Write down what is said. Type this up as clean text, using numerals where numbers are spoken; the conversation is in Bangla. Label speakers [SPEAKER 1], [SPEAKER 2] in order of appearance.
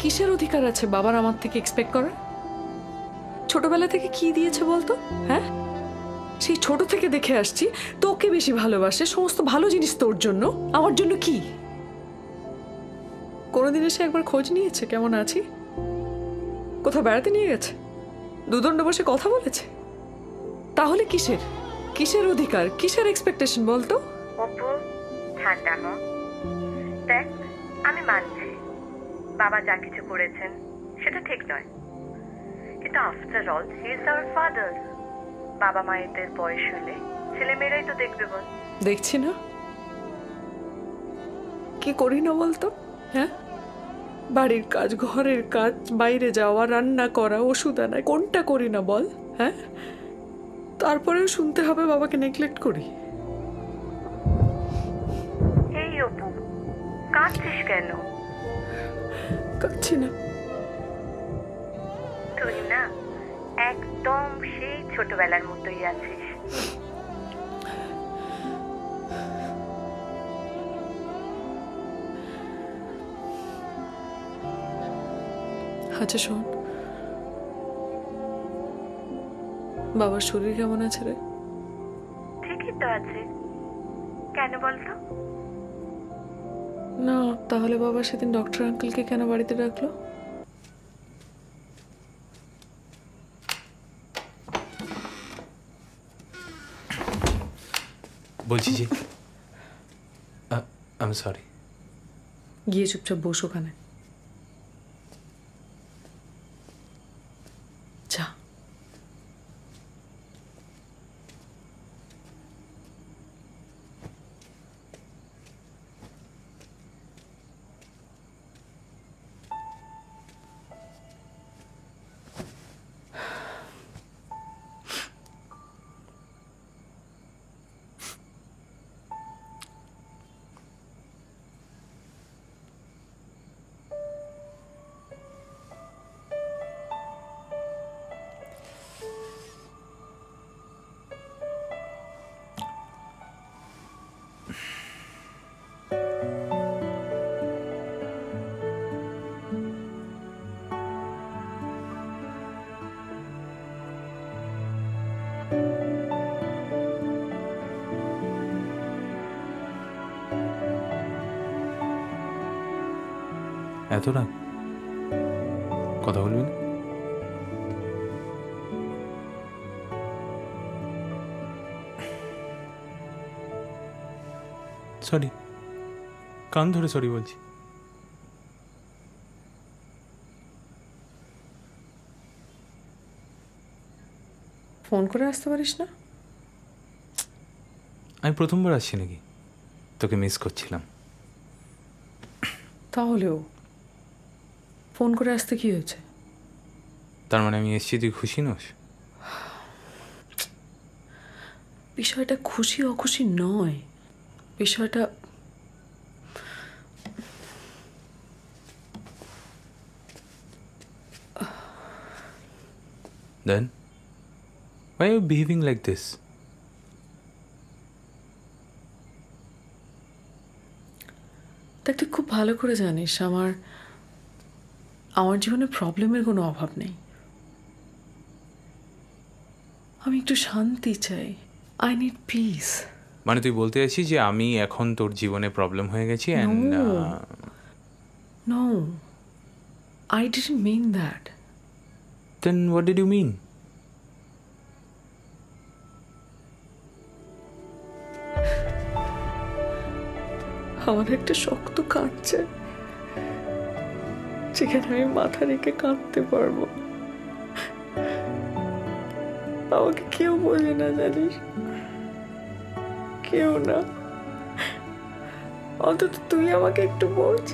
[SPEAKER 1] কিসের অধিকার আছে বাবার আমার থেকে এক্সপেক্ট করার? ছোটবেলা থেকে কি দিয়েছে বলতো? হ্যাঁ, সেই ছোট থেকে দেখে আসছি তোকে বেশি ভালোবাসে, সমস্ত ভালো জিনিস তোর জন্য, আমার জন্য কি? কোনোদিন এসে একবার খোঁজ নিয়েছে কেমন আছি? কোথাও বেড়াতে নিয়ে গেছে? দুদণ্ড বসে কথা বলেছে? তাহলে কিসের কিসের অধিকার, কিসের এক্সপেকটেশন বলতো?
[SPEAKER 2] অপু, ঠান্ডা হ। দেখ, আমি মানছি বাবা যা কিছু করেছেন সেটা ঠিক নয়, কিন্তু after all he is our father. বাবা মায়েদের বয়স হলে ছেলেমেয়েরাই তো দেখবে বল।
[SPEAKER 1] দেখছি না, কি করি না বলতো? হ্যাঁ, বাড়ির কাজ, ঘরের কাজ, বাইরে যাওয়া, রান্না করা, ওষুধ আনা, কোনটা করি না বল? হ্যাঁ, তারপরেও শুনতে হবে বাবাকে নেগলেক্ট করি।
[SPEAKER 2] এই অপু, কাঁদছিস কেন?
[SPEAKER 1] কাঁদছি না।
[SPEAKER 2] তুই না একদম সেই ছোটবেলার মতোই আছিস।
[SPEAKER 1] আচ্ছা শোন, বাবার শরীর কেমন আছে রে?
[SPEAKER 2] ঠিকই তো আছে, কেন বলতো?
[SPEAKER 1] না, তাহলে বাবা সেদিন ডক্টর আঙ্কেলকে কেন বাড়িতে ডাকলো?
[SPEAKER 3] বলছি যে আই এম সরি।
[SPEAKER 1] গিয়ে চুপচাপ বস ওখানে। যা।
[SPEAKER 3] এত রাগ, কথা বলবি না? সরি, কান ধরে সরি বলছি।
[SPEAKER 1] ফোন করে আসতে পারিস না?
[SPEAKER 3] আমি প্রথমবার আসছি নাকি, তোকে মিস করছিলাম।
[SPEAKER 1] তাহলেও ফোন করে আসতে কি হয়েছে?
[SPEAKER 3] তার মানে আমি এসছি, তুই খুশি নোস?
[SPEAKER 1] বিষয়টা খুশি অখুশি নয়, বিষয়টা
[SPEAKER 3] Then why are you behaving like this?
[SPEAKER 1] দেখ, তুই খুব ভালো করে জানিস আমার জীবনে প্রবলেমের কোনো অভাব নেই। আমি একটু শান্তি চাই। I need piece.
[SPEAKER 3] মানে তুই বলতে চাইছিস যে আমি এখন তোর জীবনে প্রবলেম হয়ে গেছি?
[SPEAKER 1] No, I didn't mean that.
[SPEAKER 3] Then what did you mean?
[SPEAKER 1] আমার একটা শক্ত কাঁদছে, যেখানে আমি মাথা রেখে কাঁদতে পারবো। আমাকে কেউ বোঝে না, জানিস, কেউ না। অন্তত তুই আমাকে একটু বোঝ।